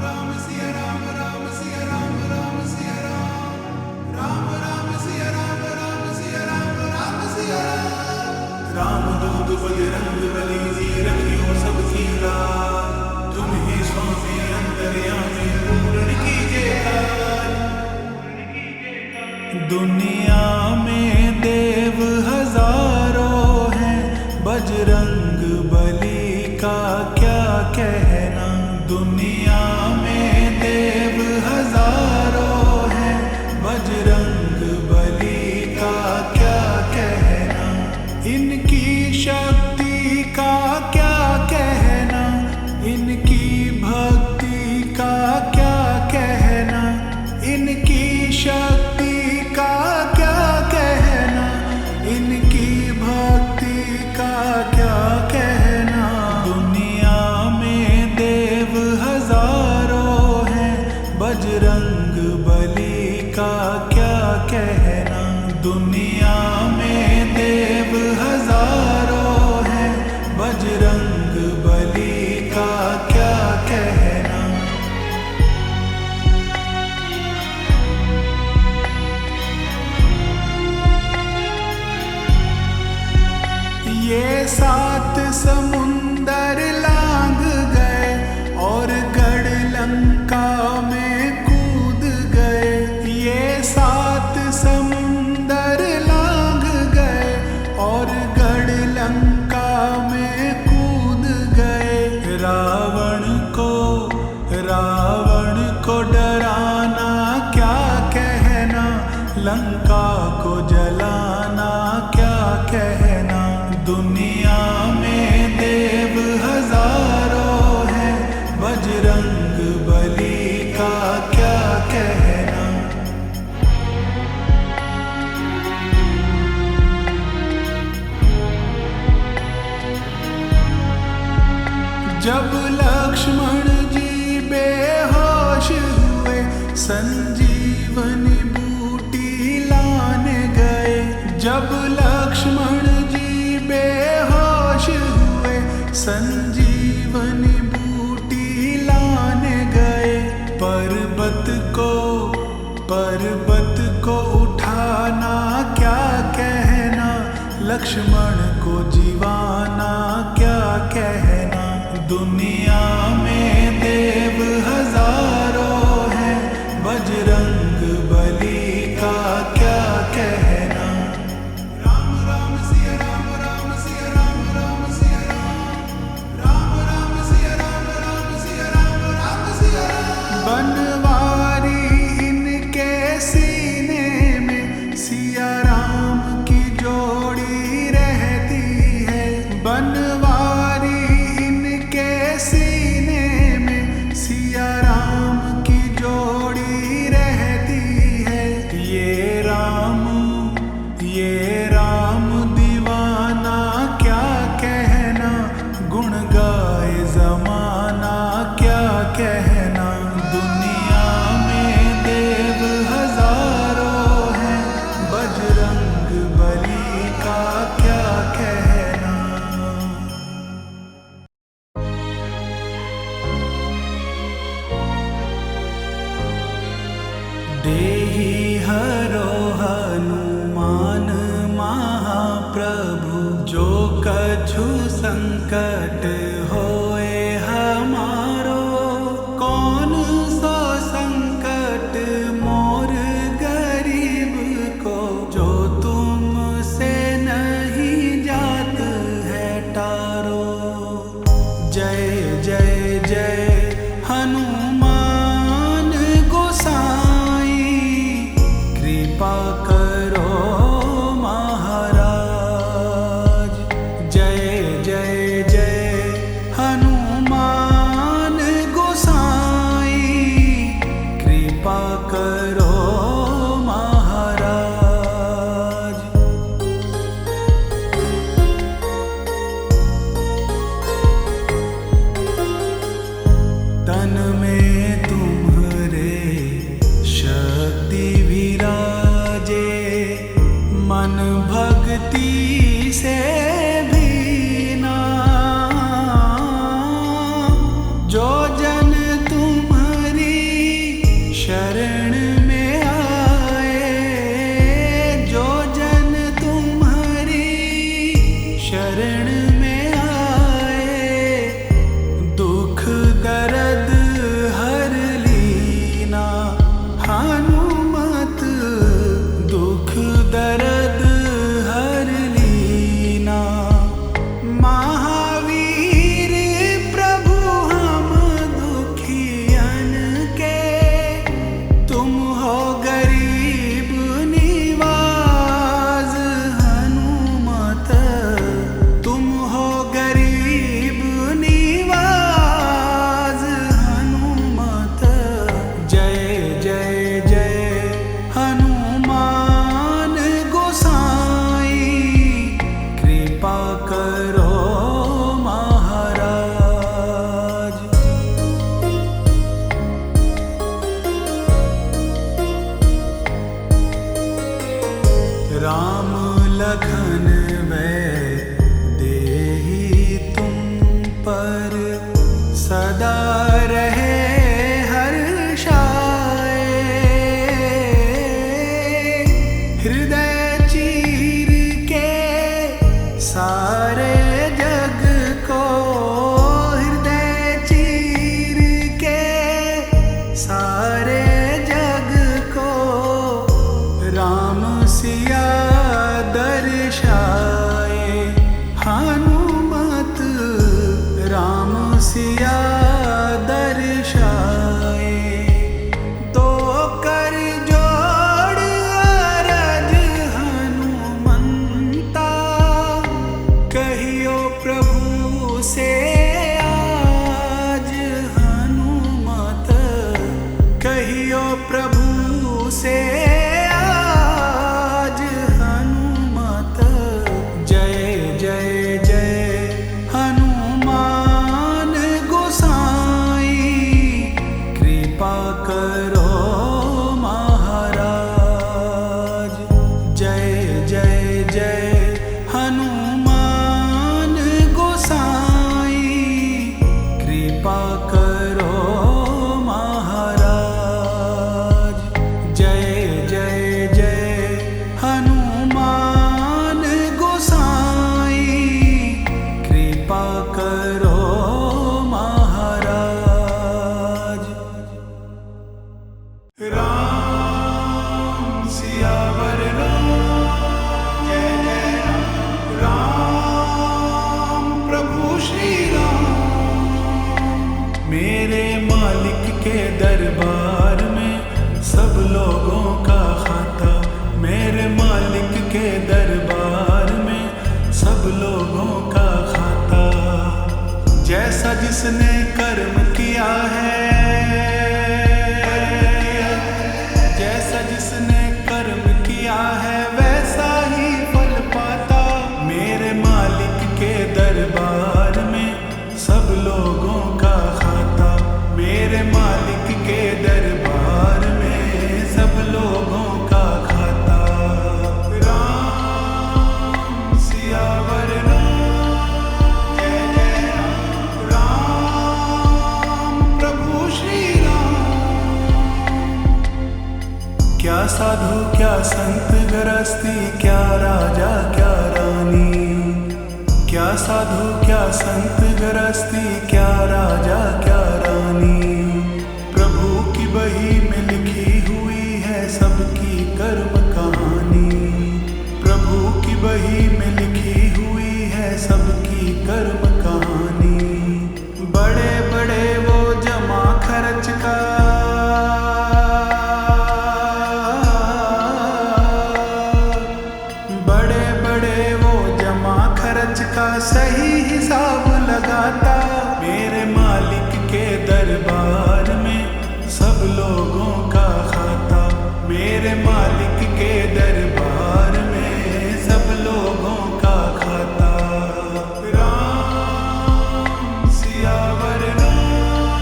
राम सिया राम राम सिया राम राम सिया राम राम राम सिया राम राम सिया राम राम सिया राम। राम दूत बजरंग बली जी रखियो सबकी लाज, तुम ही स्वामी अंतर्यामी पूर्ण कीजिए काज। दुनिया में देव हजारों हैं, बजरंग बली का क्या कहना। दुनिया में देव हजारों हैं, बजरंग बली का क्या कहना। इनकी शक्ति का क्या कहना, इनकी भक्ति का क्या कहना। इनकी शक्ति का क्या कहना, इनकी भक्ति का क्या कहना। दुनिया में देव हजारों हैं, बजरंग बली का क्या कहना। दुनिया में देव हजारों हैं, बजरंग बली का क्या कहना। ये सात समुंदर लांग गए और गढ़ लंका में कूद गए। ये सात समुंदर लांग गए और गढ़ लंका में कूद गए। रावण को डराना क्या कहना, लंका को जलाना क्या कहना। दुनिया में देव हजारों हैं, बजरंग बली का क्या कहना। जब लक्ष्मण जी बेहोश हुए, संजीवनी बूटी लाने गए। जब लक्ष्मण जी बेहोश हुए, संजीवनी बूटी लाने गए। पर्वत को उठाना क्या कहना, लक्ष्मण को जीवाना क्या कहना। दुनिया में देव हजारों हैं, बजरंग बली का क्या कहना। राम राम सिया राम राम सिया राम राम सिया राम राम राम सिया राम राम सिया राम राम सिया राम। बनवारी इनके सीने में सिया राम की जोड़ी रहती है। बनवारी इनके सीने में सिया राम की जोड़ी रहती है। ये राम दीवाना क्या कहना, गुण गाए जमाना क्या कहना। दुनिया में देव हजारों हैं, बजरंग बली का क्या कहना। देहि हरो हनुमान महाप्रभु, जो कछु संकट होए हमारो। कौन सो संकट मोर गरीब को, जो तुमसे नहीं जात है टारो। जय जय जय हनुमान गोसाई, कृपा करो महाराज। जय जय जय हनुमान गोसाई, कृपा करो महाराज। तन में तुम्हारे शक्ति विराजे, मन भक्ति से भीना। जो जन तुम्हारे सदा रहे हर्षाए, हृदय चीर के सारे जग को, हृदय चीर के सारे जग को राम सिया दर्शाए। हनुमत राम सिया दर्शाए। दो कर जोड़ अरज हनुमंता, कहियो प्रभु से आज हनुमत, कहियो प्रभु से आज हनुमत। जय जय जय हनुमान गोसाई, कृपा करो महाराज। जय जय जय हनुमान गोसाई, कृपा करो महाराज। जय जय जय हनुमान गोसाई, कृपा करो महाराज। राम सियावर राम, जय जय राम, राम प्रभु श्री राम। मेरे मालिक के दरबार में सब लोगों का खाता, मेरे मालिक के दरबार में सब लोगों का खाता। जैसा जिसने कर्म किया है, जैसा जिसने कर्म किया है वैसा ही फल पाता। मेरे मालिक के दरबार में सब लोगों का खाता, मेरे मालिक के दरबार में सब लोगों का खाता। राम सियावर राम, जय जय राम, राम प्रभु श्री राम। क्या साधु क्या संत गृहस्थी, क्या राजा क्या रानी, क्या साधु क्या संत गृहस्थी, क्या राजा क्या रानी। प्रभु की बही में लिखी हुई है सबकी कर्म कहानी, प्रभु की बही में लिखी हुई है सबकी कर्म कहानी। बड़े बड़े वो जमा खर्च का, बड़े बड़े वो जमा खर्च का सही हिसाब लगाता। मेरे मालिक के दरबार में सब लोगों का खाता, मेरे मालिक के दरबार में सब लोगों का खाता। राम सियावर राम,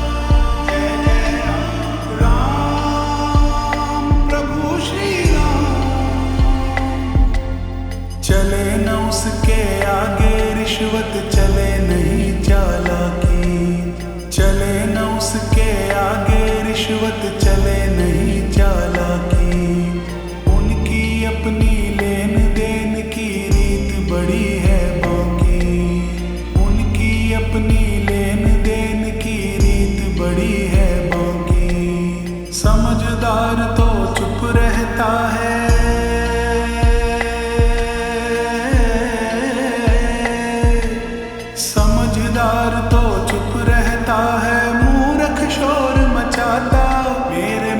जय जय राम, राम प्रभु श्री राम। चले न उसके आगे रिश्वत, चले नहीं चालाकी, चले न उसके आगे रिश्वत, चले नहीं चालाकी। उनकी अपनी लेन देन की रीत बड़ी है बाकी, उनकी अपनी लेन देन की रीत बड़ी है बाकी। समझदार तो चुप रहता है, समझदार तो चुप रहता है, मूर्ख शोर मचाता। मेरे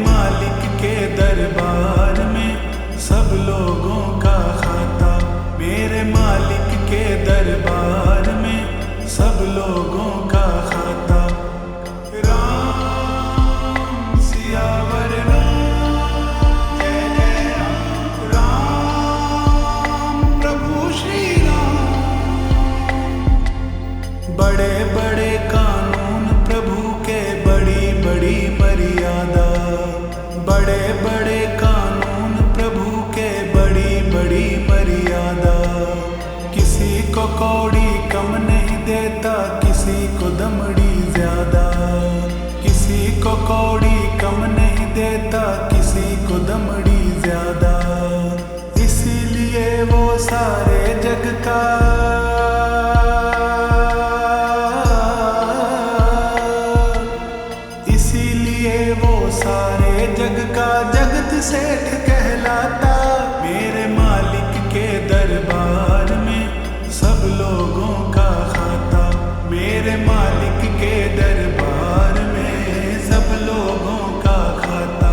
जग का जगत सेठ कहलाता। मेरे मालिक के दरबार में सब लोगों का खाता। मेरे मालिक के दरबार में सब लोगों का खाता।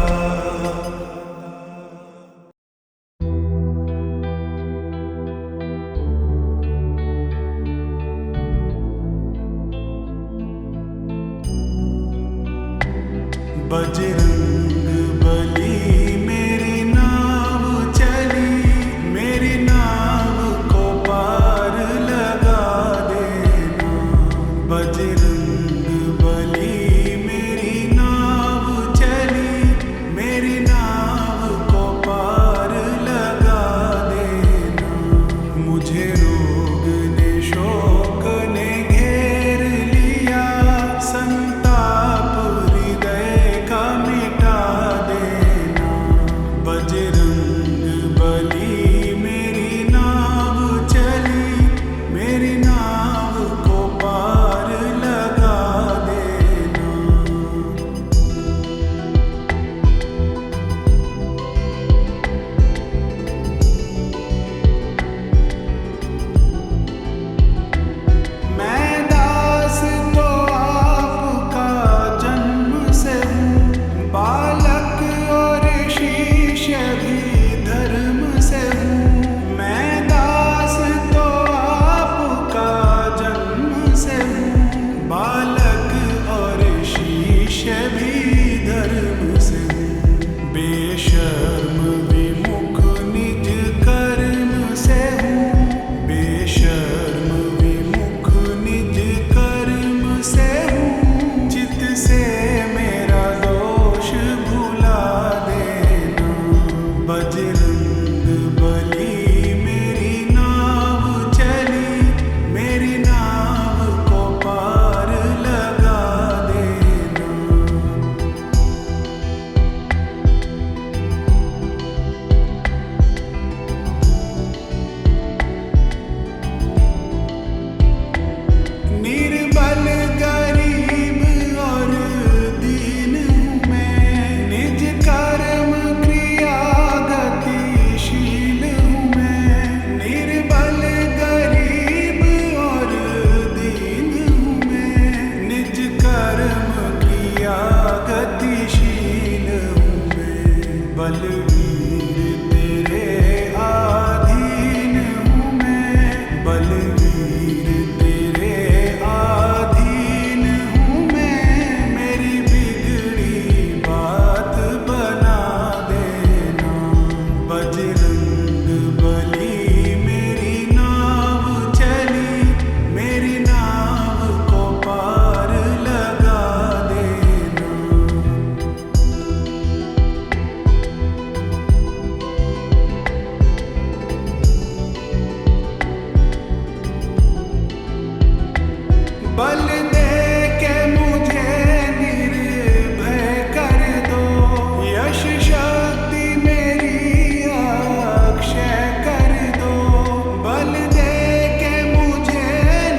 बजरंग बली मेरी नाव चली, मेरी नाव को पार लगा देना। बजरंग बली मेरी नाव चली, मेरी नाव को पार लगा देना। मुझे रोग ने शोक ने घेर लिया, संताप हृदय का मिटा देना। बजरंग बली मेरी नाव चली, मेरी नाव को पार लगा देना। मैं दास तो आपका जन्म से हूँ, बालक और शिष्य भी धर्म से हूँ। मैं दास तो आपका जन्म से हूँ, बालक और शिष्य भी धर्म से हूँ। बेशर्म विमुख निज कर्म से हूँ, बेशर्म विमुख निज कर्म से हूँ। चित से मेरा दोष भुला देना। बजरंग बली मेरी नाव चली, मेरी नाव को पार लगा देना। निर्बल गरीब और दीन हूँ मैं, निज कर्म क्रिया गतिशील हूँ मैं। निर्बल गरीब और दीन हूँ मैं, निज कर्म क्रिया गतिशील हूँ मैं। बलवीर तेरे आधीन हूँ मैं, बलवीर तेरे आधीन हूँ मैं। मेरी बिगड़ी बात बना देना। बजरंग बली मेरी नाव चली, मेरी नाव को पार लगा देना। बल दे के मुझे निर्भय कर दो, यश शक्ति मेरी अक्षय कर दो। बल दे के मुझे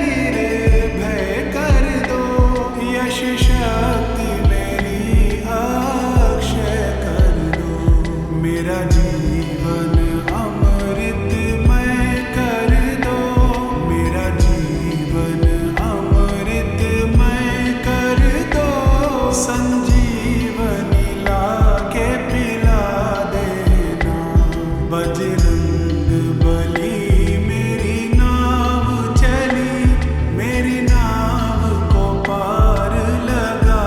निर्भय कर दो, यश शक्ति मेरी अक्षय कर दो। मेरा जीवन अमृतमय कर दो, मेरा जीवन अमृतमय कर दो। संजीवनी लाके पिला देना। बजरंग बली मेरी नाव चली, मेरी नाव को पार लगा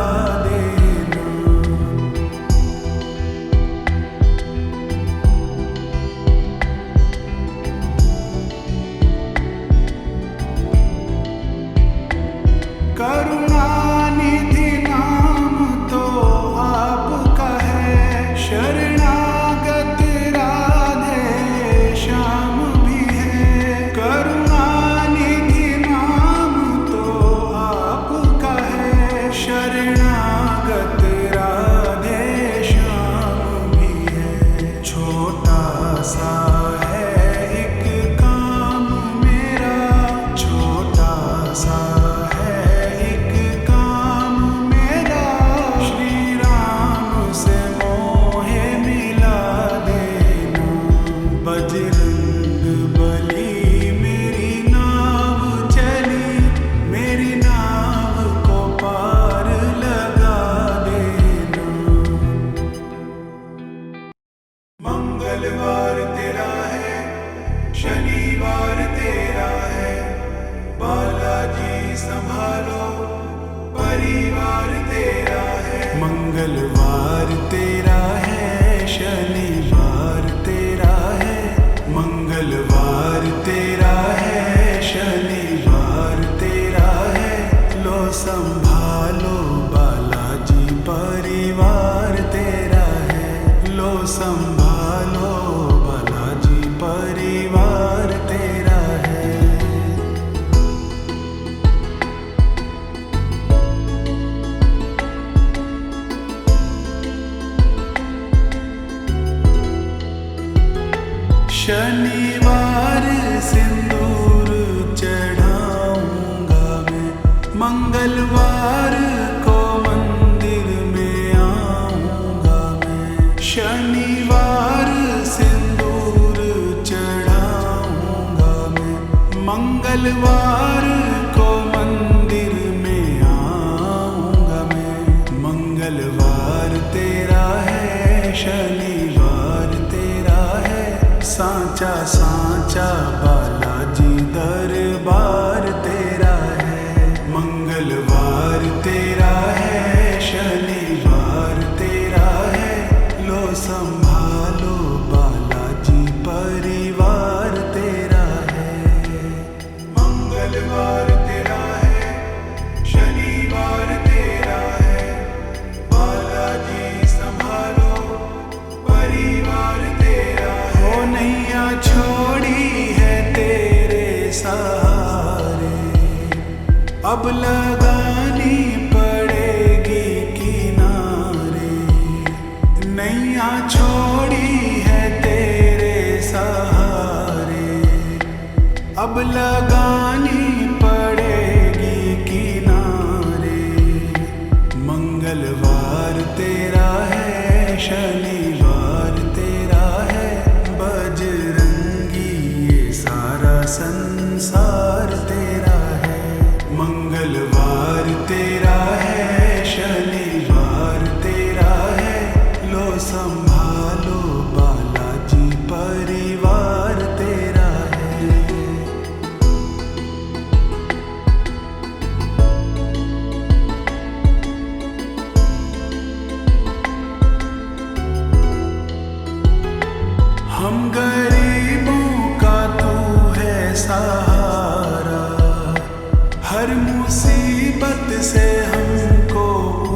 मंगलवार तेरा है, शनिवार तेरा है। मंगलवार तेरा है, शनिवार तेरा है। लो संभालो बालाजी परिवार तेरा है। लो संभालो बालाजी परिवार तेरा है। शनिवार सिंदूर चढ़ाऊंगा मैं, मंगलवार को मंदिर में आऊंगा मैं। शनिवार सिंदूर चढ़ाऊंगा मैं, मंगलवार को मंदिर में आऊंगा मैं। मंगलवार तेरा है, शनिवार तेरा है। सांचा सांचा बालाजी दरबार तेरा है। मंगलवार तेरा है, शनिवार तेरा है। लो संभालो बालाजी परिवार तेरा है। मंगलवार तेरा है, शनिवार तेरा है। बालाजी संभालो परिवार तेरा है। ओ नैया छोड़ी है तेरे सहारे, अब लगानी पड़ेगी किनारे। नैया छोड़ी है तेरे सहारे, अब लगानी पड़ेगी किनारे। मंगलवार तेरा है, शनिवार तेरा है। बजरंगी ये सारा संसार तेरा है। मंगलवार तेरा है, शनिवार तेरा है। लो संभालो बालाजी परिवार तेरा है। हम गरीबों का तू है सहारा, हर मुसीबत से हमको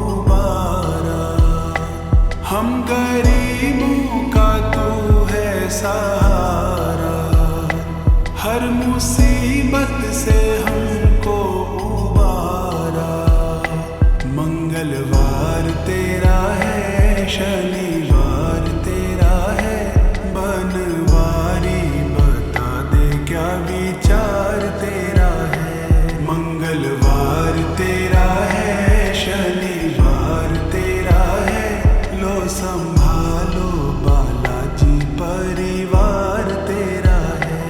उबारा। हम गरीबों का तू है सहारा, हर मुसीबत से हमको उबारा। मंगलवार तेरा है, शनिवार तेरा है। बनवारी बता दे क्या विचार तेरा है। मंगलवार तेरा है, शनिवार तेरा है। लो संभालो बालाजी परिवार तेरा है।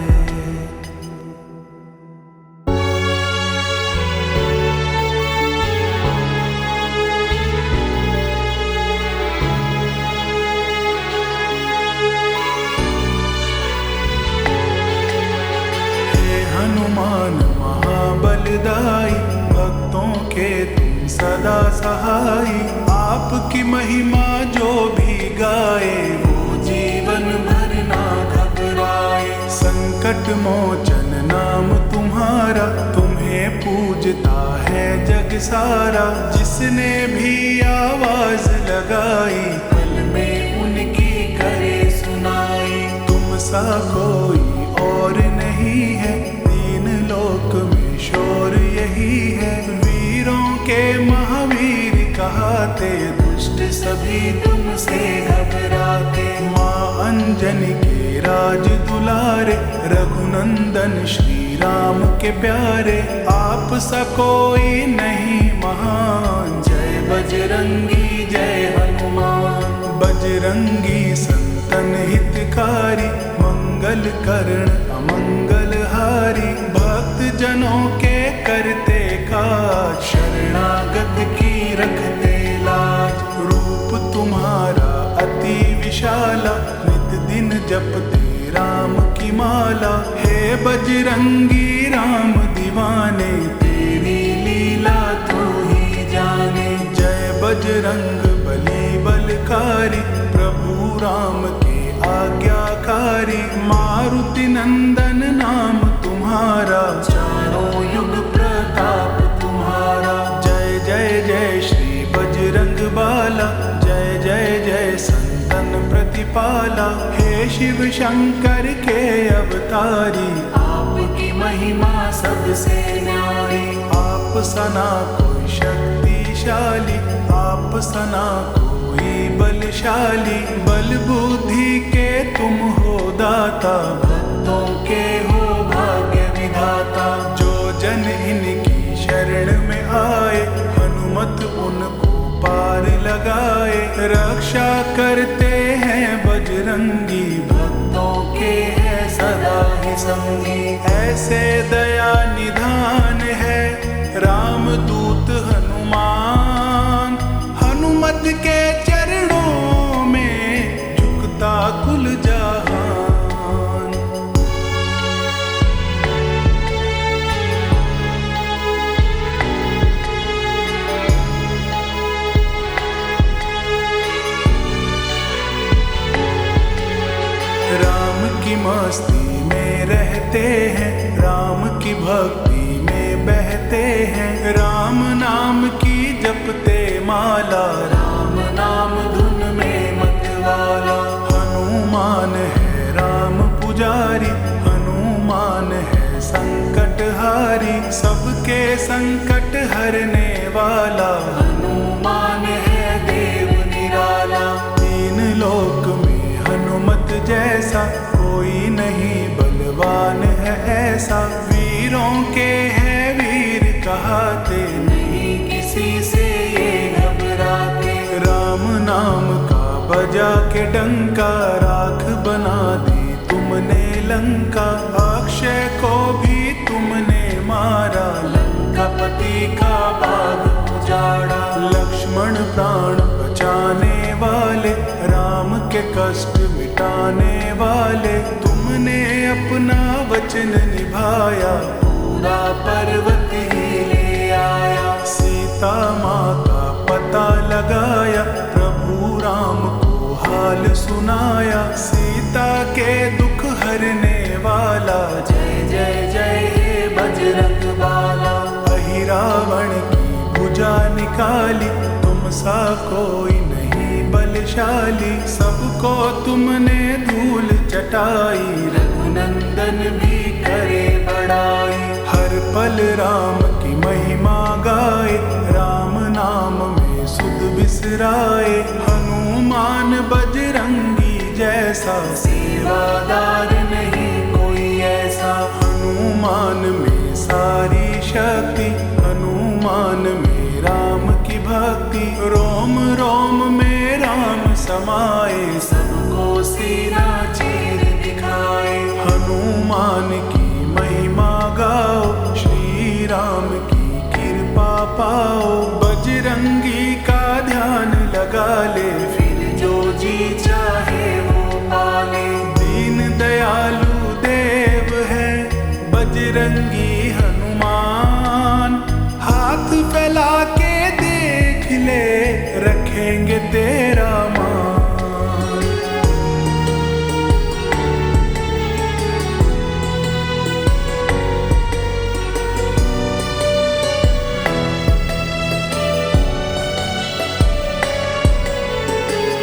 हनुमान महाबलदाई, भक्तों के तुम सदा सहाय। आपकी महिमा जो भी गाए, वो जीवन भर ना घबराए। संकट मोचन नाम तुम्हारा, तुम्हें पूजता है जग सारा। जिसने भी आवाज लगाई, पल में उनकी करे सुनाई। तुम सा कोई और नहीं है, तीन लोक में शोर यही है। वीरों के महावीर कहाते, दुष्ट सभी तुमसे घबराते। माँ अंजनी के राज दुलारे, रघुनंदन श्री राम के प्यारे। आप सा कोई नहीं महान, जय बजरंगी जय हनुमान। बजरंगी संतन हितकारी, मंगल करण अमंगल हारी। भक्त जनों के करते काज, शरणागत की रखते लाज। रूप तुम्हारा अति विशाला, नित दिन जपते राम की माला। हे बजरंगी राम दीवाने, तेरी लीला तू ही जाने। जय बजरंग बली बलकारी, प्रभु राम के आज्ञाकारी। मारुति नंदन नाम तुम्हारा, चारों युग प्रताप तुम्हारा। जय जय जय श्री बजरंग बाला, जय जय जय संतन प्रतिपाला। हे शिव शंकर के अवतारी, आपकी महिमा सबसे न्यारी। आप सना कोई शक्तिशाली, आप सना कोई बलशाली। बल बुद्धि के तुम हो दाता, भक्तों के हो भाग्य विधाता। जो जन इनकी शरण में आए, हनुमत उनको पार लगाए। रक्षा करते हैं बजरंगी, भक्तों के है सदा ही संगी। ऐसे दया निधान है रामदूत हनुमान, हनुमत के चरणों में झुकता कुल जहान। राम की मस्ती में रहते हैं, राम की भक्ति में बहते हैं। राम नाम की जपते माला, राम नाम धुन में मतवाला। हनुमान है राम पुजारी, हनुमान है संकट हारी। सबके संकट हरने वाला, हनुमान है देव निराला। तीन लोक में हनुमत जैसा कोई नहीं, बलवान है ऐसा। वीरों के है वीर कहाते, नहीं किसी से ये घबराते। राम नाम का बजा के डंका, राख बना दी तुमने लंका। अक्षय को भी तुमने मारा, लंकापति का बाग उजाड़ा। लक्ष्मण प्राण बचाने वाले, राम के कष्ट मिटाने वाले। तुमने अपना वचन निभाया, पूरा पर्वत ही ले आया। सीता माँ का पता लगाया, प्रभु राम को हाल सुनाया। सीता के दुख हरने वाला, जय जय जय हे बजरंग बाला। अहिरावण की भुजा निकाली, तुम सा कोई नहीं बलशाली। सबको तुमने धूल चटाई, रघुनंदन भी करे बड़ाई। हर पल राम की महिमा गाए, राम नाम में सुध बिसराए। हनुमान बजरंगी जैसा, सेवादार नहीं कोई ऐसा। हनुमान में सारी शक्ति, हनुमान में राम की भक्ति। रोम रोम में राम समाए, सबको सीना चीर दिखाए। हनुमान की महिमा गाओ, श्री राम की कृपा पाओ। बजरंगी का ध्यान लगा ले, फिर जो जी चाहे वो पाले। दीन दयालु देव है बजरंगी हनुमान, हाथ फैला के देख ले, रखेंगे तेरा मान।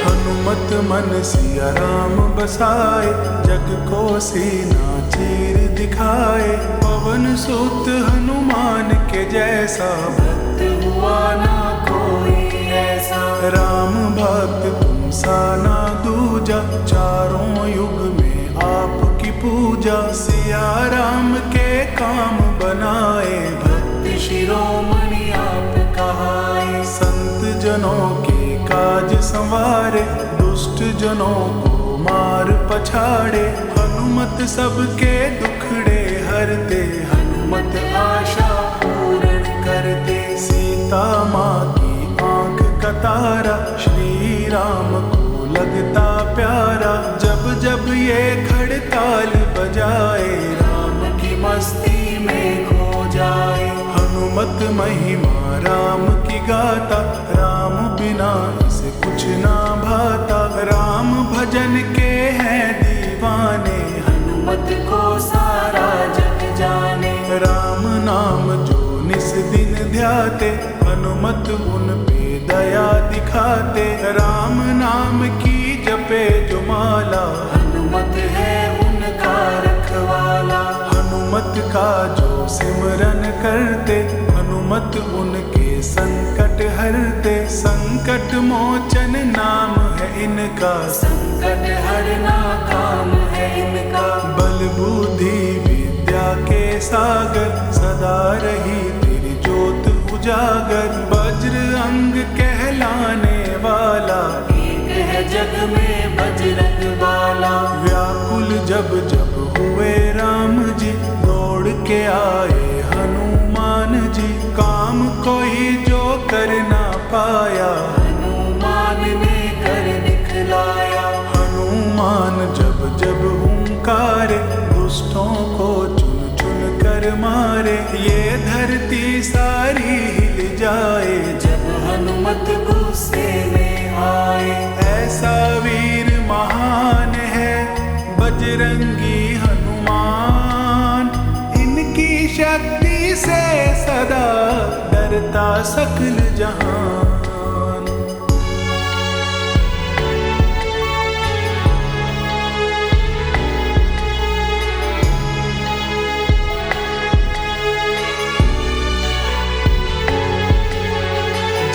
हनुमत मन सिया राम बसाए, जग को सीना चीर दिखाए। पवन सुत हनुमान के जैसा, भक्त हुआ ना कोई ऐसा। राम भक्त तुम सा ना दूजा, चारों युग में आपकी पूजा। सिया राम के काम बनाए, भक्त शिरोमणि आप कहाए। संत जनों के काज संवारे, दुष्ट जनों को मार पछाड़े। हनुमत सबके दुखड़े हरते, हनुमत आशा पूर्ण करते। सीता माँ की आंख का तारा, श्री राम को लगता प्यारा। जब जब ये खड़ताल बजाए, राम की मस्ती में खो जाए। हनुमत महिमा राम की गाता, राम बिना इसे कुछ ना भाता। राम भजन के हैं दीवाने, हनुमत को सारा जग जाने। राम नाम जो निस दिन ध्याते, हनुमत उन पे दया दिखाते। राम नाम की जपे जो माला, हनुमत है उनका रखवाला। हनुमत का जो सिमरन करते, हनुमत उनके संकट हरते। संकट मोचन नाम है इनका, संकट हरना काम है इनका। बल बुद्धि विद्या के सागर, सदा रही तेरी ज्योत उजागर। वज्र अंग कहलाने वाला, एक है जग में बजरंग बाला। व्याकुल जब जब हुए राम जी, दौड़ के आए हनुमान जी। काम कोई जो कर ना पाया, हनुमान ने कर दिखलाया। हनुमान जब जब हुंकारे, दुष्टों को चुन चुन कर मारे। ये धरती सारी हिल जाए, जब हनुमत गुस्से में आए। ऐसा वीर महान है बजरंगी हनुमान। इनकी शक्ति से सदा डरता सकल जहान।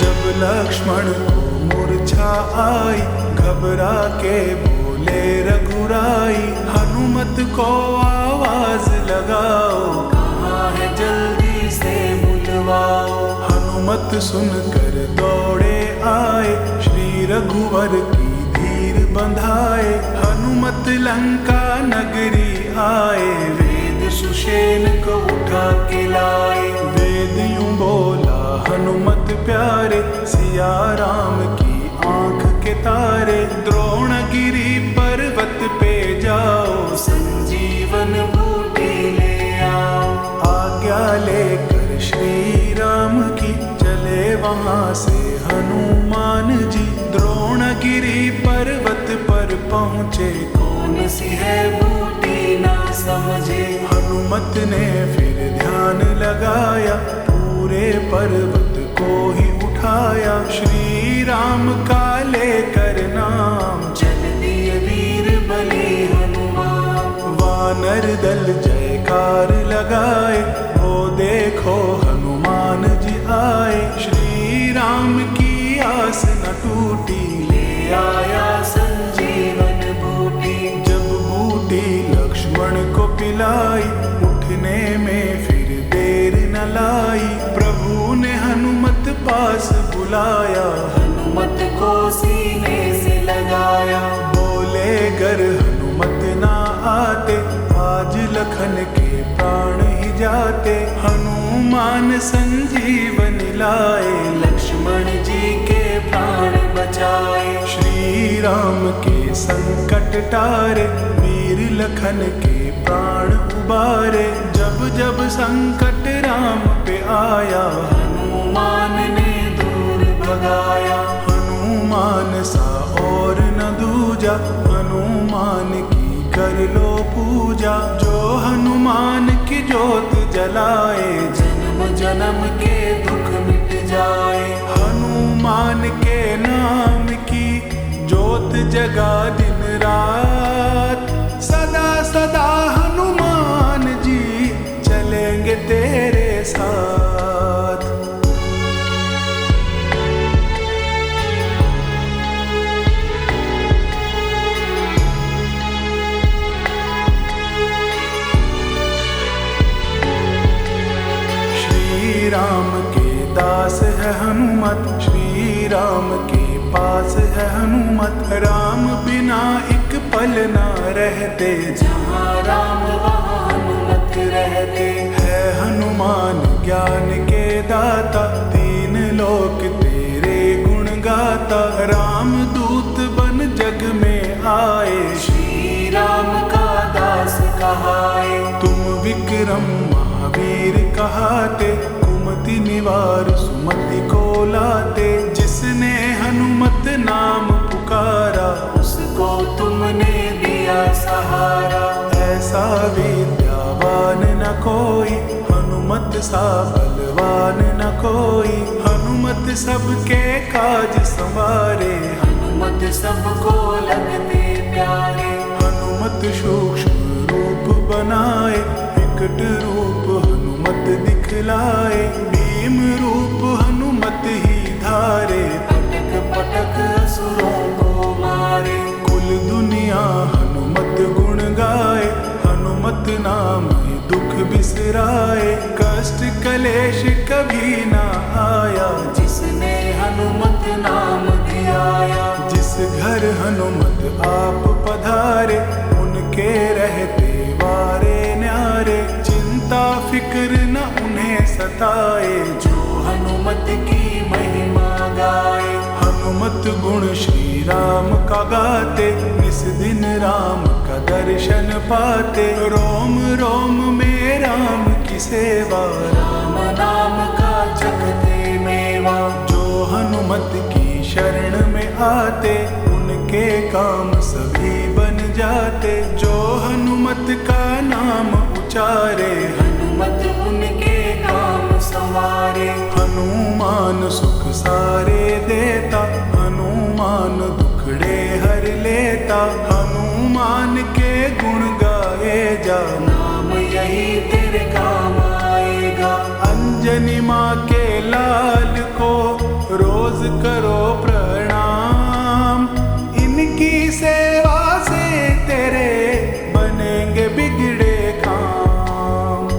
जब लक्ष्मण को मूर्छा आई, घबरा के बोले रघुराई। हनुमत को आवाज लगाओ, कहाँ है जल्दी से बुलवाओ। हनुमत सुनकर दौड़े आए, श्री रघुवर की धीर बंधाए। हनुमत लंका नगरी आए, वेद सुषेण को उठा के लाए। वेद यूं बोला हनुमत प्यारे, सिया राम की आंख के तारे। द्रोणगिरी पर्वत पे जाओ, संजीवन बूटी ले आओ। आज्ञा लेकर श्री राम की, चले वहां से हनुमान जी। द्रोणगिरी पर्वत पर पहुँचे, कौन सी है बूटी ना समझे। हनुमत ने फिर ध्यान लगाया, पूरे पर्वत को ही उठाया। श्री राम का लेकर नाम, चल दिए वीर बले हनुमान। वानर दल जयकार लगाए, वो देखो हनुमान जी आए। श्री राम की आस न टूटी, ले आया संजीवन बूटी। जब बूटी लक्ष्मण को पिलाई, उठने में फिर देर न लाई। प्रभु ने हनुमत पास बुलाया, हनुमत को सीने से लगाया। बोले गर हनुमत ना आते, आज लखन के प्राण ही जाते। हनुमान संजीवन लाए, लक्ष्मण जी के प्राण बचाए। श्री राम के संकट टारे, वीर लखन के प्राण उबारे। जब जब संकट राम पे आया, हनुमान ने दूर भगाया। हनुमान सा और न दूजा, हनुमान की कर लो पूजा। जो हनुमान की ज्योत जलाए, जन्म जन्म के दुख मिट जाए। हनुमान के नाम की ज्योत जगा दिन रात। सदा सदा हनुमान जी चलेंगे तेरे साथ। श्री राम के दास है हनुमत, श्री राम के पास है हनुमत। राम बिना एक पल ना रहते, जहाँ राम वहाँ हनुमत रहते। है हनुमान ज्ञान के दाता, तीन लोक तेरे गुण गाता। राम दूत बन जग में आए, श्री राम का दास कहाए। तुम विक्रम महावीर कहाते, कुमति निवार सुमति को लाते। जिसने हनुमान हनुमत नाम पुकारा, उसको तुमने दिया सहारा। ऐसा विद्यावान न कोई, हनुमत सा बलवान न कोई। हनुमत सबके काज संवारे, हनुमत सबको लगते प्यारे। हनुमत सूक्ष्म रूप बनाए, विकट रूप हनुमत दिखलाए। भीम रूप हनुमत ही धारे, पटक पटक असुरों को मारे। कुल दुनिया हनुमत गुण गाए, हनुमत नाम ही दुख बिसराए। कष्ट कलेश कभी ना आया, जिसने हनुमत नाम धियाया। जिस घर हनुमत आप पधारे, उनके रहते वारे न्यारे। चिंता फिक्र न उन्हें सताए, जो हनुमत की महिमा गाए। हनुमत गुण श्री राम का गाते, निस दिन राम का दर्शन पाते। रोम रोम में राम की सेवा, राम नाम का जगते मेवा। जो हनुमत की शरण में आते, उनके काम सभी बन जाते। जो हनुमत का नाम उचारे, हनुमत उनके काम संवारे। हनुमान सुख सारे देता, हनुमान दुखड़े हर लेता। हनुमान के गुण गाए जा, नाम यही तेरे काम आएगा। अंजनी माँ के लाल को रोज करो प्रणाम। इनकी सेवा से तेरे बनेंगे बिगड़े काम।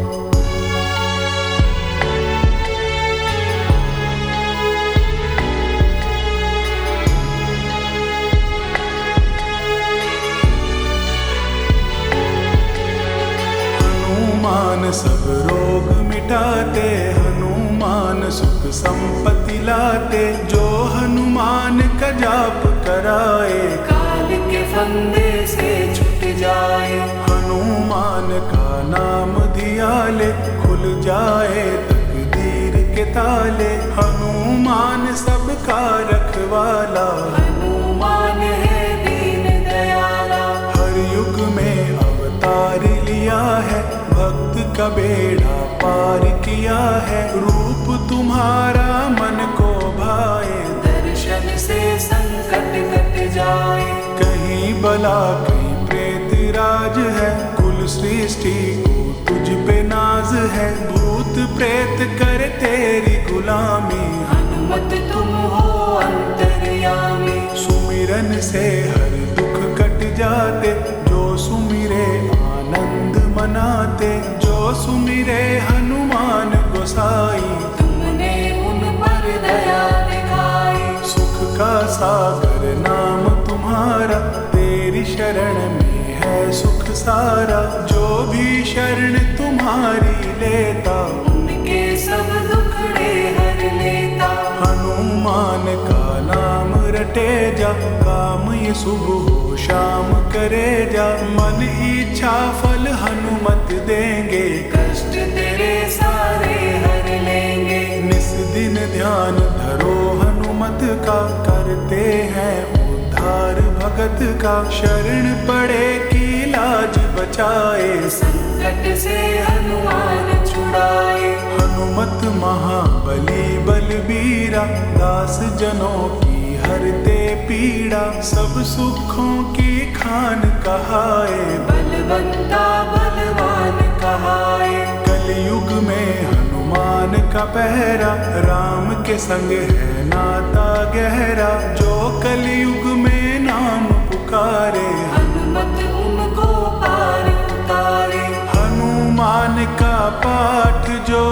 हनुमान सब रोग मिटाते, हनुमान सुख संपत्ति लाते। जो हनुमान का जाप कराए, काल के फंदे से छूट जाए। हनुमान का नाम धियाले, खुल जाए तकदीर के ताले। हनुमान सबका रखवाला, हनुमान है दीन दयाला। हर युग में अवतार लिया है, भक्त का बेड़ा पार किया है। रूप तुम्हारा मन को भाए, दर्शन से संकट कट जाए। कहीं बला कहीं प्रेत राज है, कुल सृष्टि को तुझ पे नाज है। भूत प्रेत कर तेरी गुलामी, हनुमत तुम हो अंतर्यामी। सुमिरन से हर दुख कट जाते, जो सुमिरे आनंद मनाते। जो सुमिरे हनुमान गोसाई, तुमने उन पर दया दिखाई। सुख का सागर नाम तुम्हारा, तेरी शरण में है सुख सारा। जो भी शरण तुम्हारी लेता, उनके सब दुखड़े हर लेता। हनुमान का नाम रटे जा, काम ये सुबह शाम करे जा। मन इच्छा फल हनुमत देंगे, कष्ट तेरे सारे हर लेंगे। निस दिन ध्यान धरो हनुमत का, करते हैं उद्धार भगत का। शरण पड़े की लाज बचाए, संकट से हनुमान छुड़ाए। हनुमत महाबली बलबीरा, दास जनों की हरते पीड़ा। सब सुखों की खान कहाए, बलवंता बलवान कहाए। कलयुग में हनुमान का पहरा, राम के संग है नाता गहरा। जो कलयुग में नाम पुकारे, हनुमत उनको पार उतारे। हनुमान का पाठ जो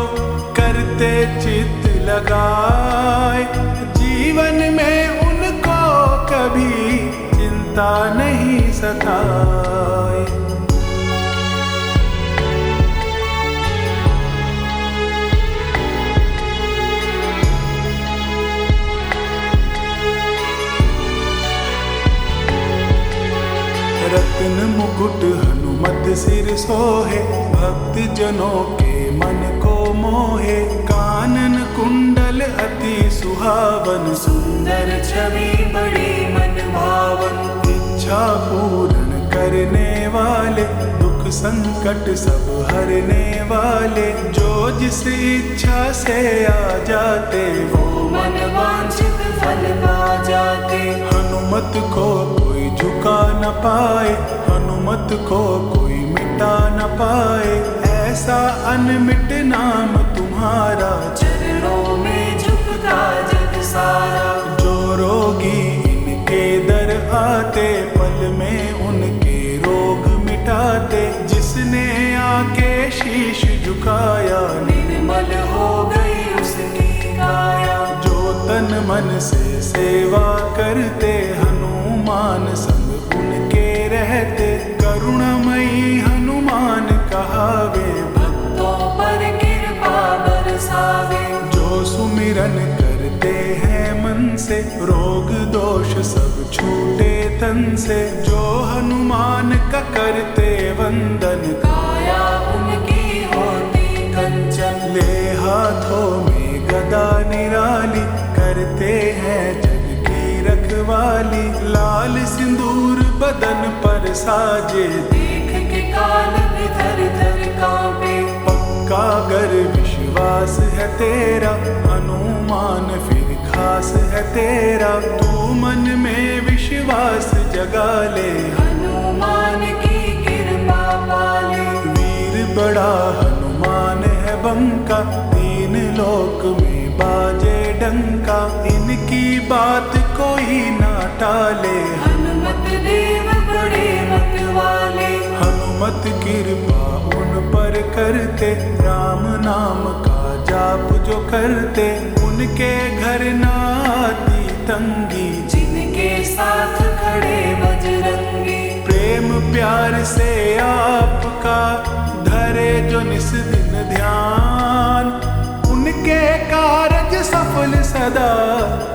करते चित्त लगाए, जीवन में उनको कभी चिंता नहीं सताए। रत्न मुकुट हनुमत सिर सोहे, भक्त जनों के मन को मोहे। कानन कुंडल अति सुहावन, सुंदर छवि बड़ी मन भावन। इच्छा पूर्ण करने वाले, दुख संकट सब हरने वाले, जो जिस इच्छा से आ जाते वो मन वांछित फल पा जाते। हनुमत को कोई झुका न पाए, हनुमत को कोई मिटा न पाए, ऐसा अनमिट नाम तुम्हारा, चरणों में झुकता जग सारा। जो रोगी इनके दर आते, पल में उनके रोग मिटाते, जिसने आके शीश झुकाया, निर्मल हो गई उसकी काया। जो तन मन से सेवा करते, हनुमान संग उनके रहते, करुणामयी हनुमान कहावे, भक्तों पर कृपा बरसावे। जो सुमिरन करते हैं मन से, रोग दोष सब छूटे तन से, जो हनुमान का करते वंदन, काया उनकी होती कंचन। ले हाथों में गदा निराली, करते हैं जग की रखवाली, लाल सिंदूर बदन पर साजे, देख के काल भी थर थर कांपे। पक्का गर विश्वास है तेरा, हनुमान फिर खास है तेरा, तू मन में विश्वास जगा ले, हनुमान की कृपा पाले। वीर बड़ा हनुमान है बंका, तीन लोक में बाजे डंका, इनकी बात कोई ना टाले, हनुमत देव बड़े मत वाले। हनुमत कृपा उन पर करते, राम नाम का जाप जो करते, उनके घर ना आती तंगी, जिनके साथ खड़े बजरंगी। प्रेम प्यार से आपका धरे जो निस दिन ध्यान, उनके कारज सफल सदा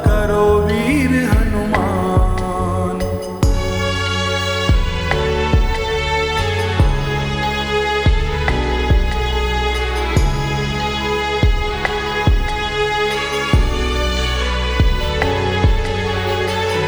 करो वीर हनुमान।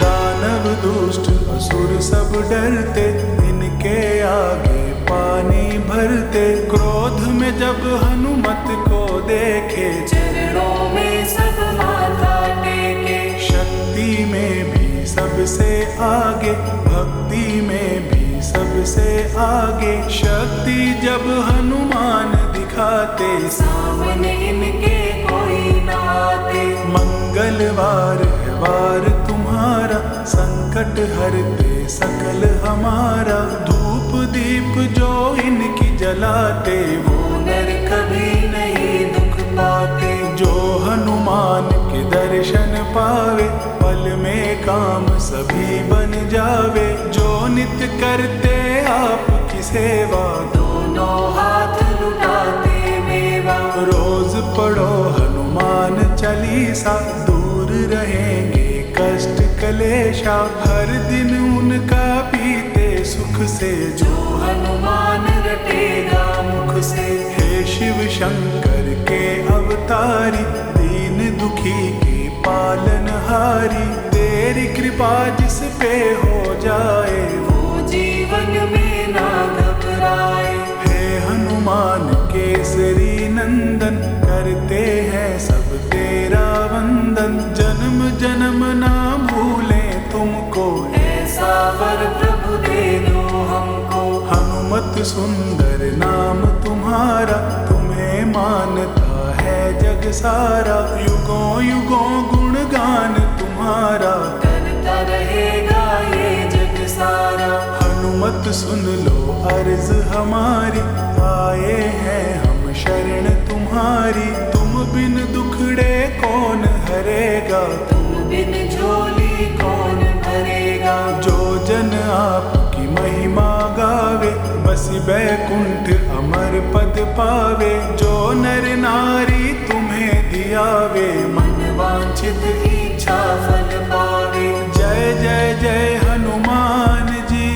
दानव दुष्ट असुर सब डरते, इनके आगे पानी भरते, क्रोध में जब हनुमत को देखे, चरणों में सब माथा टेके। शक्ति में भी सबसे आगे, भक्ति में भी सबसे आगे, शक्ति जब हनुमान दिखाते, सामने इनके कोई ना आते। मंगलवार है वार तुम्हारा, संकट हरते सकल हमारा, धूप दीप जो इनकी जलाते, वो नर कभी नहीं दुख पाते। जो हनुमान के दर्शन पावे, पल में काम सभी बन जावे, जो नित्य करते आपकी सेवा, दोनों हाथ लुटाते मेवा। रोज पढ़ो हनुमान चालीसा, दूर रहेंगे कष्ट कलेशा, हर दिन उनका बीते सुख से, जो हनुमान रटेगा मुख से। हे शिव शंकर के अवतारी, दीन दुखी के पालनहारी, तेरी कृपा जिस पे हो जाए, वो जीवन में ना घबराए। हे हनुमान केसरी नंदन, करते हैं सब तेरा वंदन, जन्म जन्म ना भूले तुमको, ऐसा वर प्रभु दे दो हमको। हनुमत सुंदर नाम तुम्हारा, तुम्हें मानता है जग सारा, युगों युगों गुणगान तुम्हारा, करता रहेगा ये जग सारा। हनुमत सुन लो अर्ज हमारी, आए हैं हम शरण तुम्हारी, तुम बिन दुखड़े कौन हरेगा, तुम बिन झोली कौन भरेगा। जो जन आपकी महिमा गावे, बस बैकुंठ अमर पद पावे, जो नर नारी तुम्हें धियावे, मन वांछित इच्छा फल पावे। जय जय जय हनुमान जी,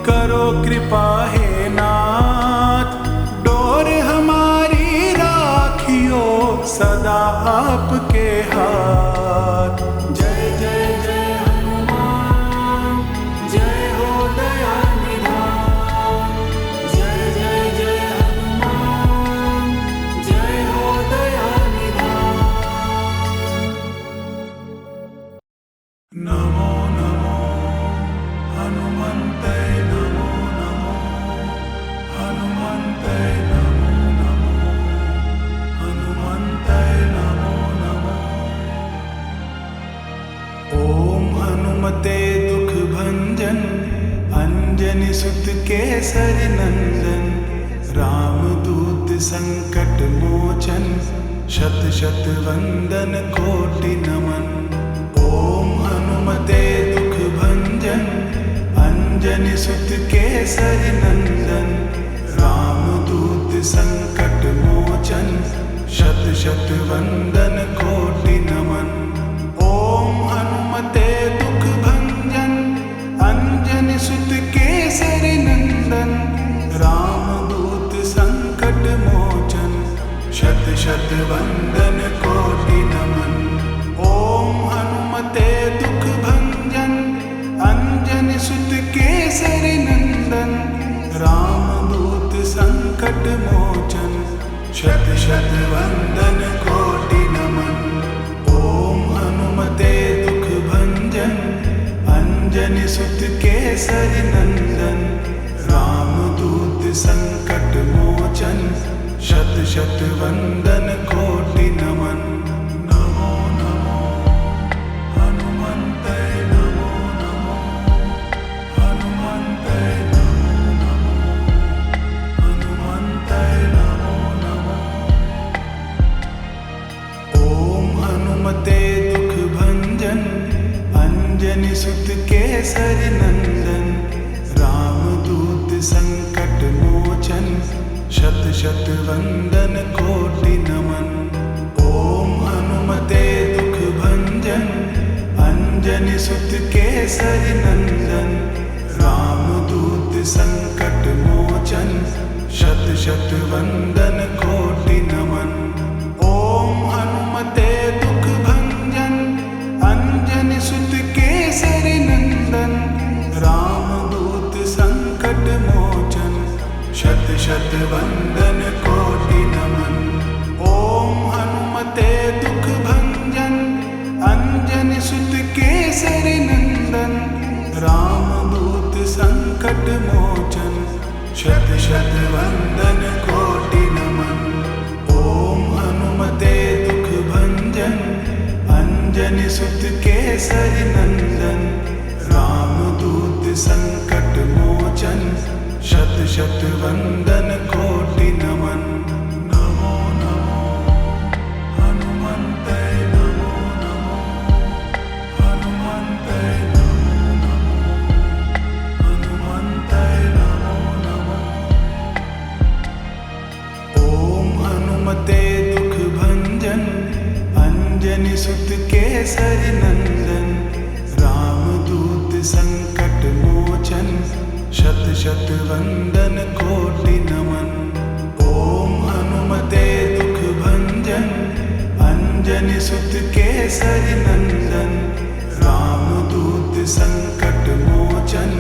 करो कृपा हे नाथ, डोर हमारी राखियो सदा आप नमो नमो हनुमन्ते नमो नमो हनुमन्ते नमो नमो हनुमन्ते नमो नमो। ओम हनुमते दुख भंजन अंजनी सुत केसरी नंदन रामदूत संकट मोचन शत शत वंदन कोटि नमन। ओम हनुमते दुख भंजन अंजनी सुत केसरी नंदन रामदूत संकट मोचन शत शत वंदन कोटि नमन। ओम हनुमते दुख भंजन अंजनी सुत केसरी नंदन रामदूत संकट मोचन शत शत वंदन कोटि नमन। ओम हनुमते दुख भंजन अंजनी सुत केसरी नंदन रामदूत संकट मोचन शत शत वंदन कोटि नमन। ओम हनुमते दुख भंजन अंजनी सुत केसरी नंदन रामदूत संकट मोचन शत शत वंदन कोटि नमन। नमो नमो हनुमन्ते नमो नमो हनुमन्ते नमो नमो हनुमन्ते नमो नमो। ओम हनुमते दुख भंजन अंजनी सुत केसरी नंदन रामदूत संकट मोचन शत शत वंदन कोटि नमन। ओम हनुमते दुख भंजन अंजनी सुत केसरी नंदन रामदूत संकट मोचन शत शत वंदन कोटि नमन। ओम हनुमते दुख भंजन अंजनी सुत केसरी नंदन रामदूत संकट मोचन शत शत वंदन कोटि नमन। ओम हनुमते दुख भंजन अंजनी सुत केसरी नंदन रामदूत संकट मोचन शत शत वंदन कोटि नमन। ओम हनुमते दुख भंजन अंजनी सुत केसरी नंदन रामदूत संकट मोचन शत शत वंदन कोटि नमन। नमो नमो हनुमन्ते नमो नमो हनुमन्ते नमो नमो हनुमन्ते नमो नमो। ओम हनुमते दुख भंजन अंजनी सुत केसरी नंदन रामदूत संकट मोचन शत शत वंदन कोटि नमन। ओम हनुमते दुख भंजन अंजनी सुत केसरी नंदन रामदूत संकट मोचन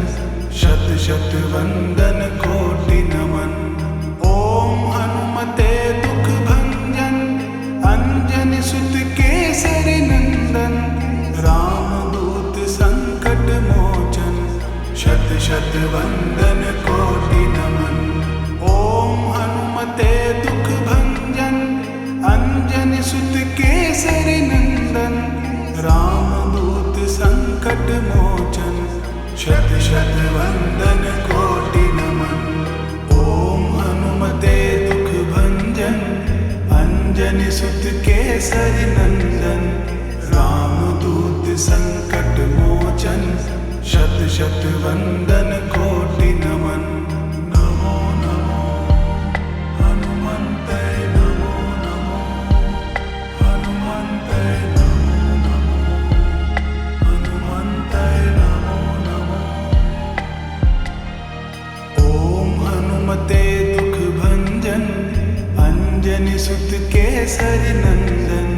शत शत वंदन कोटि नमन। ओम हनुमते दुख भंजन अंजनी सुत केसरी नंदन रामदूत संकट मोचन शत शत वंदन कोटि नमन। ओम हनुमते दुख भंजन अंजनी सुत केसरी नंदन रामदूत संकट मोचन शत शत वंदन कोटि नमन। ओम हनुमते दुख भंजन अंजनी सुत केसरी नंदन रामदूत संकट मोचन शत शत वंदन कोटि नमन। नमो नमो हनुमन्ते नमो नमो हनुमन्ते नमो नमो हनुमन्ते नमो नमो। ओम हनुमते दुख भंजन अंजनी सुत केसरी नंदन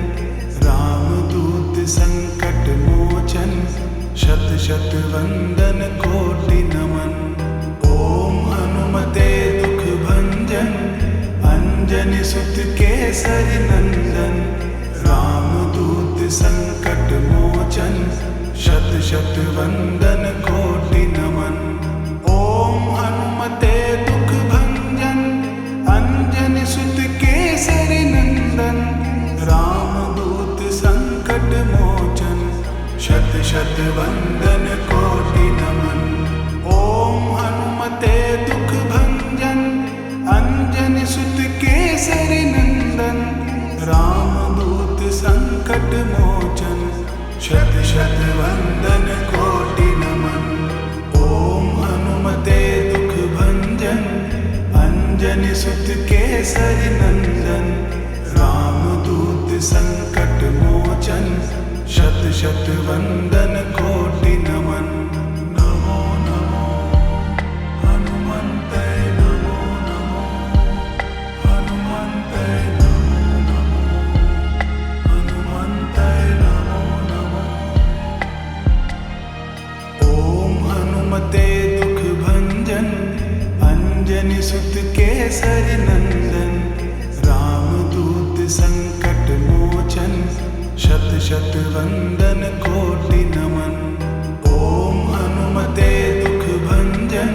रामदूत संकट मोचन शत शत वंदन कोटि नमन। ओम हनुमते दुख भंजन अंजनी सुत केसरी नंदन रामदूत संकट मोचन शत शत वंदन कोटि नमन। ओम हनुमते दुख भंजन अंजनी सुत केसरी नंदन। रामदूत संकट मोचन शत शत वंदन कोटि नमन। ओम हनुमते दुख भंजन अंजनी सुत केसरी नंदन। रामदूत संकट मोचन शत शत वंदन कोटि नमन। ओम हनुमते दुख भंजन अंजनी सुत केसरी नंदन। रामदूत संकट मोचन शत शत वंदन कोटि नमन। नमो नमो हनुमन्ते नमो नमो हनुमन्ते नमो नमो हनुमन्ते नमो नमो। ओम हनुमते दुख भंजन अंजनी सुत केसरी नंदन। रामदूत संकट मोचन शत शत वंदन कोटि नमन। ओम हनुमते दुख भंजन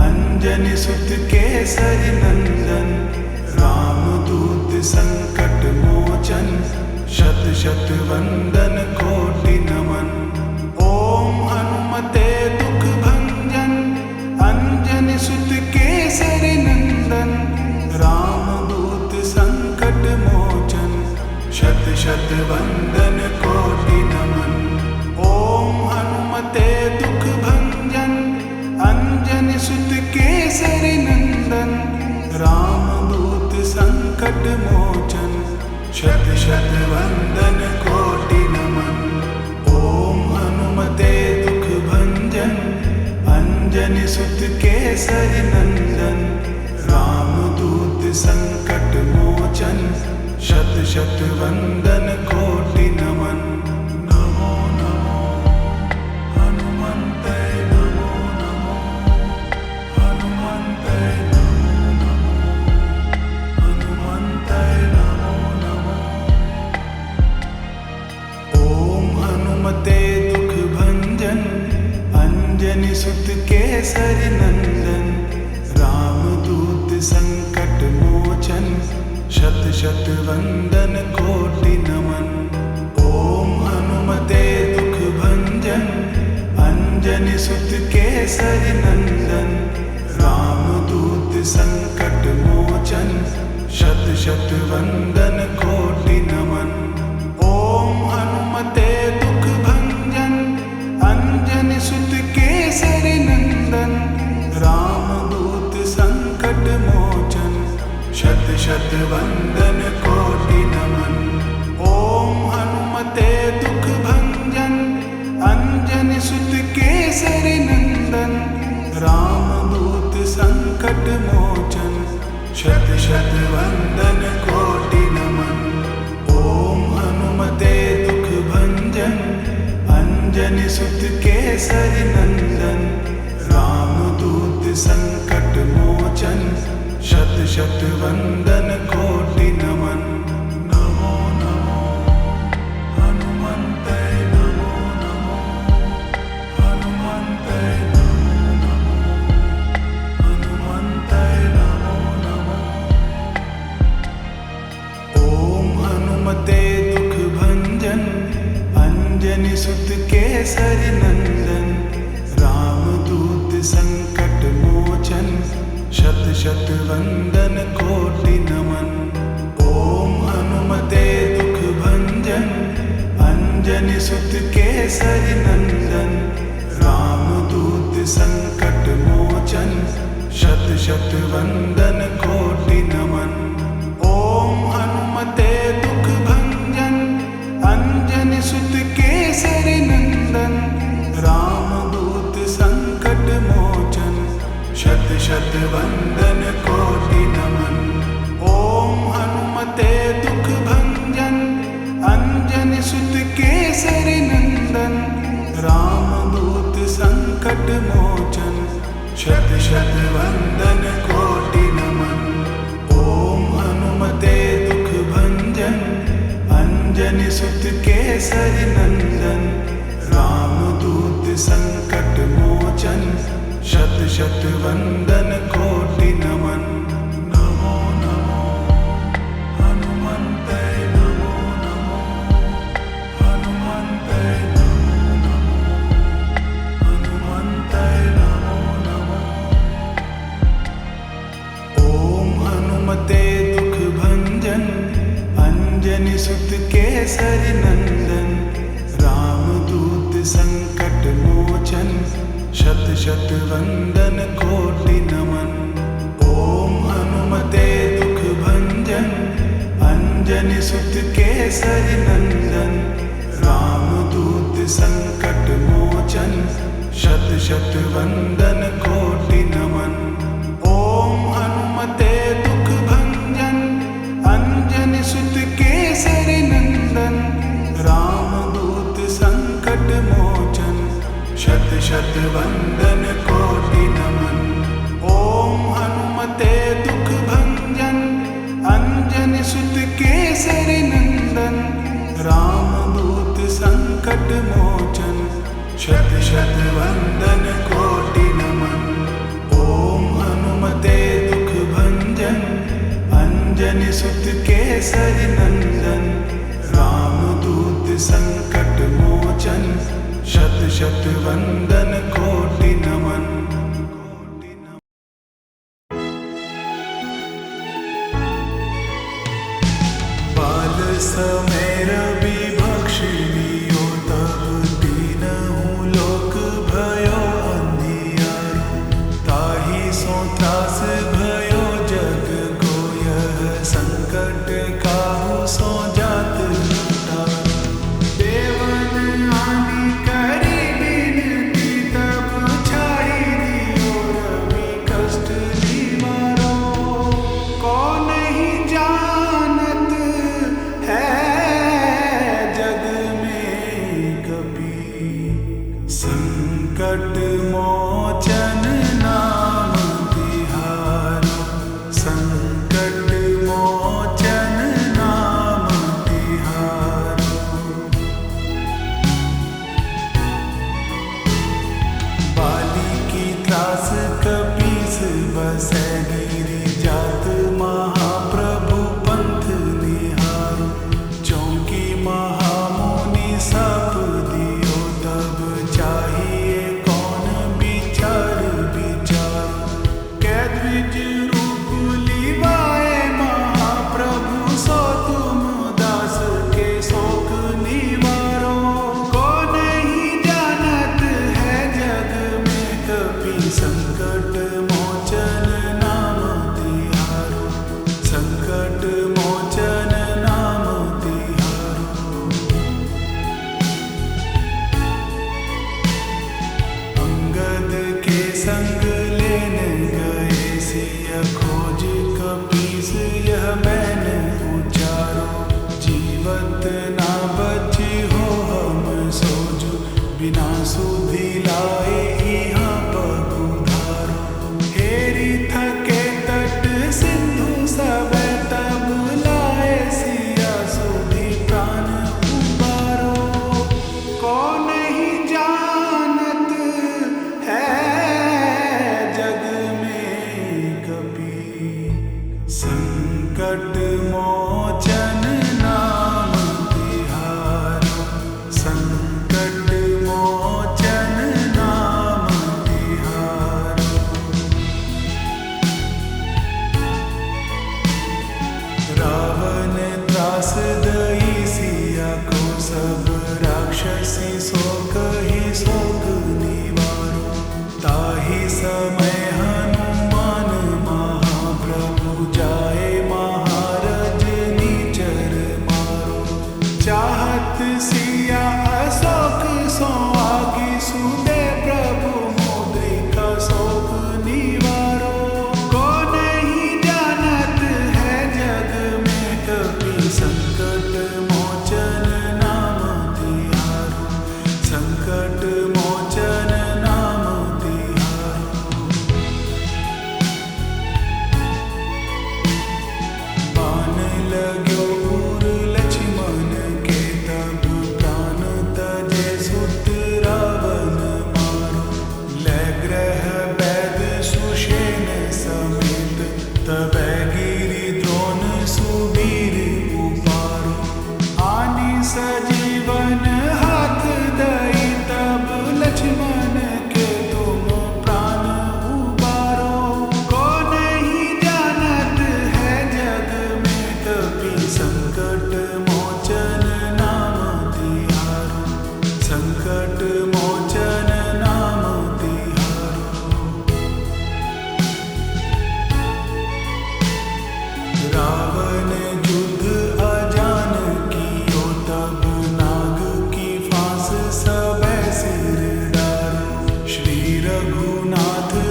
अंजनी सुत केसरी नंदन। रामदूत संकट मोचन शत शत वंदन कोटि नमन। ओम हनुमते दुख भंजन अंजनी सुत केसरी नंदन। रामदूत संकट मोचन शत शत वंदन कोटि नमन। ओम हनुमते दुख भंजन अंजनी सुत केसरी नंदन। रामदूत संकट मोचन शत शत वंदन कोटि नमन। ओम हनुमते दुख भंजन अंजनी सुत केसरी नंदन। रामदूत संकट मोचन शत शत वंदन कोटि नमन। नमो नमो हनुमन्ते नमो नमो हनुमन्ते नमो नमो हनुमन्ते नमो नमो। ओम हनुमते दुख भंजन अंजनी सुत केसरी नंदन। रामदूत संकट मोचन शत शत वंदन कोटि नमन। ओम हनुमते दुख भंजन अंजनी सुत केसरी नंदन। रामदूत संकट मोचन शत शत वंदन कोटि नमन। ओम हनुमते दुख भंजन अंजनी सुत केसरी नंदन। रामदूत संकट मोचन शत शत वंदन कोटि नमन। ओम हनुमते दुख भंजन अंजनी सुत केसरी नंदन। रामदूत संकट मोचन शत शत वंदन कोटि नमन। ओम हनुमते दुख भंजन अंजनी सुत केसरी नंदन। रामदूत संकट मोचन शत शत वंदन कोटि नमन। नमो नमो हनुमन्ते नमो नमो हनुमन्ते नमो नमो हनुमन्ते नमो नमो। ओम हनुमते दुख भंजन अंजनी सुत केसरी नंदन। रामदूत संकट मोचन शत शत वंदन कोटि नमन। ओम हनुमते दुख भंजन अंजनी सुत केसरी नंदन। रामदूत संकट मोचन शत शत वंदन कोटि नमन। ओम हनुमते दुख भंजन अंजनी सुत केसरी नंदन। रामदूत संकट मोचन शत शत वंदन कोटि नमन। ओम हनुमते दुख भंजन अंजनी सुत केसरी नंदन। रामदूत संकट मोचन शत शत वंदन कोटि नमन। ओम हनुमते दुख भंजन अंजनी सुत केसरी नंदन। रामदूत संकट मोचन शत शत वंदन कोटि नमन। नमो नमो हनुमन्ते नमो नमो हनुमन्ते नमो नमो हनुमन्ते नमो नमो। ओम हनुमते दुख भंजन अंजनी सुत केसरी नंदन। रामदूत संकट मोचन शत शत वंदन कोटि नमन। ओम हनुमते दुख भंजन अंजनी सुत केसरी नंदन। रामदूत संकट मोचन शत शत वंदन कोटि नमन। ओम हनुमते दुख भंजन अंजनी सुत केसरी नंदन। रामदूत संकट मोचन शत शत वंदन कोटि नमन। ओम हनुमते दुख भंजन अंजनी सुत केसरी नंदन। रामदूत संकट मोचन शत शत वंदन कोटि नमन। ओम हनुमते दुख भंजन अंजनी सुत केसरी नंदन। रामदूत संकट मोचन शत शत वंदन कोटि नमन। बाल समेर विभक्षिणियो तब दीनहु लोक भयो अंधियारो। ताहि सो त्रास भयो जग को यह संकट काहू सो जात न तारो। देवन आदि करी बिनती तब छाई दियो रवि कष्ट निवारो। कौन ही जानत है जग में कभी संकट मोचन नाम तिहारो। संकट मोचन नाम तिहारो। बाली की त्रास कपीस बसै गिरि जात। महाप्रभु पंथ निहारो। चौकी महामुनि साप दियो तब चाहिए कौन विचार विचारो। कैद्विज रूप लिवाए महाप्रभु सो तुम दास के शोक निवारो। कौन ही जानत है जग में कभी संकट मोचन नाम तिहारो। संकट मोचन नाम तिहारो। अंगद के संग लेने गए सिया खोज कपीस यह मैंने उचारो। जीवत ना बची हो हम सोजु बिना सुधि लाए यहाँ पगुधारो। हेरी थके तट सिंधु सब तब लाए सिया सुधि प्राण उबारो। कौन ही जानत है जग में कभी संकट मोचन नाम तिहारो।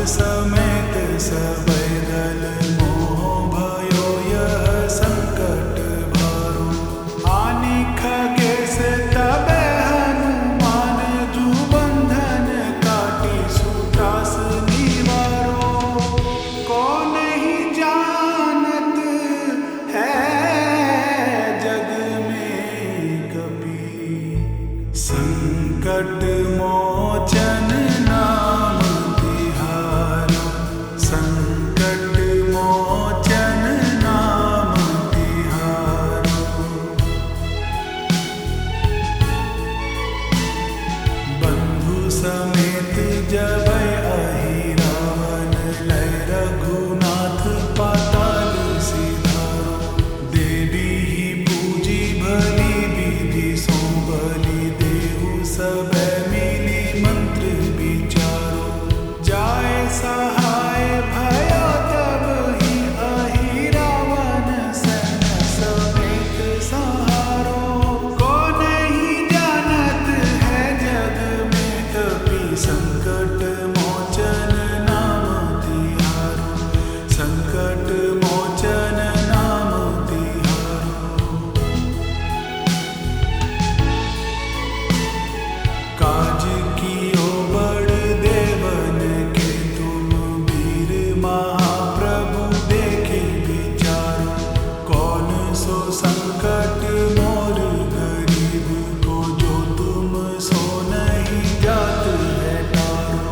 समेत सबे दल मोह भयो यह संकट भारो। आनि खगेश तबे हनुमान जु बंधन काटी सुत्रास निवारो। को नहीं जानत है जग में कपि संकट मोचन नाम तिहारो। संकट मोचन नाम तिहारो। बंधु समेत जबै अहि रावण लय रघुनाथ पाताल सिधारो। देवी ही पूजी भली विधि सो बलि देहु सबे मिली मंत्र विचारो। जाय सहाय भयो तब ही अहि रावण सन समेत सहारो। को नहीं जानत है जग में कपि संकट मोचन नाम तिहारो। संकट मोचन नाम तिहारो। काज कियो बड़ देवन के तुम वीर महाप्रभु देखे विचारो। कौन सो संकट मोर गरीब को जो तुम सो नहीं जात है टारो।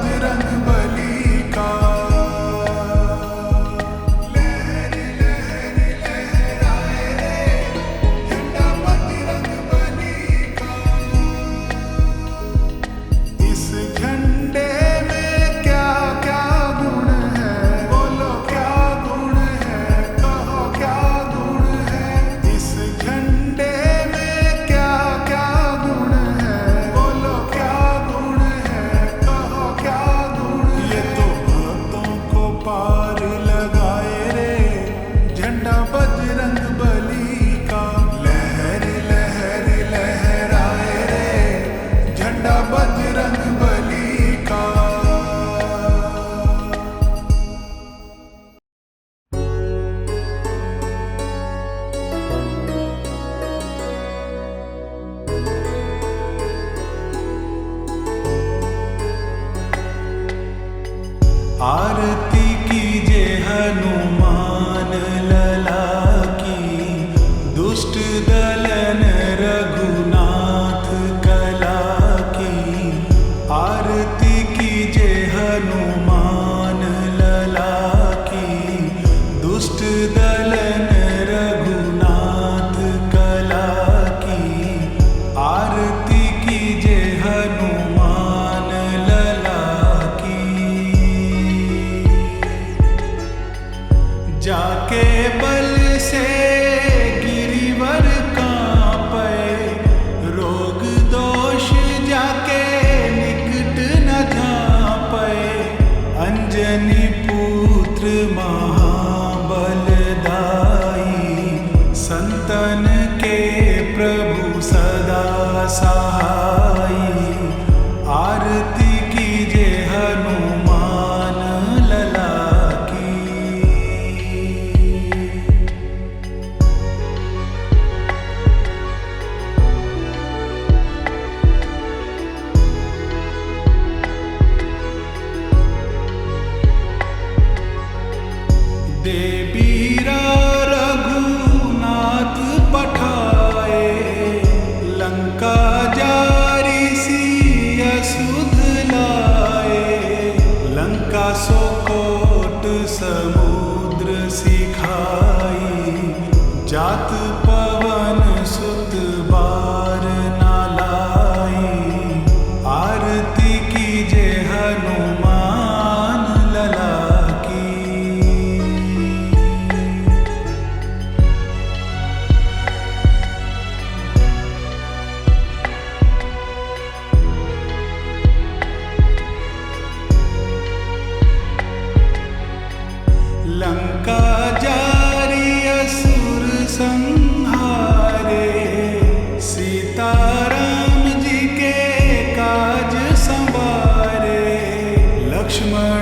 बजरंग बली का। लहरी लहरी लहराए रे झंडा बजरंग बली का। इस झंडे में क्या क्या गुण है, बोलो क्या गुण है, कहो क्या गुण है। इस झंडे में क्या क्या गुण है, बोलो क्या गुण है, कहो क्या गुण है। ये तो हाथों को पार लगाए रे झंडा बजरंग बली का। लहरी लहरी लहराए रे झंडा बजरंग बली का। आरती कीजे हनुमान लला की, दुष्ट दलन रघुनाथ कला की। आरती कीजे हनुमान लला की, दुष्ट दलन रघुनाथ कला की। आरती कीजे हनुमान लला की। जाके बल से गिरिवर कांपे, रोग दोष जाके निकट न झांपे। अंजनी पुत्र महाबलदाई, संतन के प्रभु सदा सहाई। आरती कीजे हनुमान लला की। देवीरा रघुनाथ पठाए, लंका जारी सिया सुध लाए। लंका सो कोट समुद्र सिखाई, जात पवन सुत बार ना लाई। आरती कीजे हनुमान लला की। लंका जारी असुर संहारे, सीताराम जी के काज संवारे। लक्ष्मण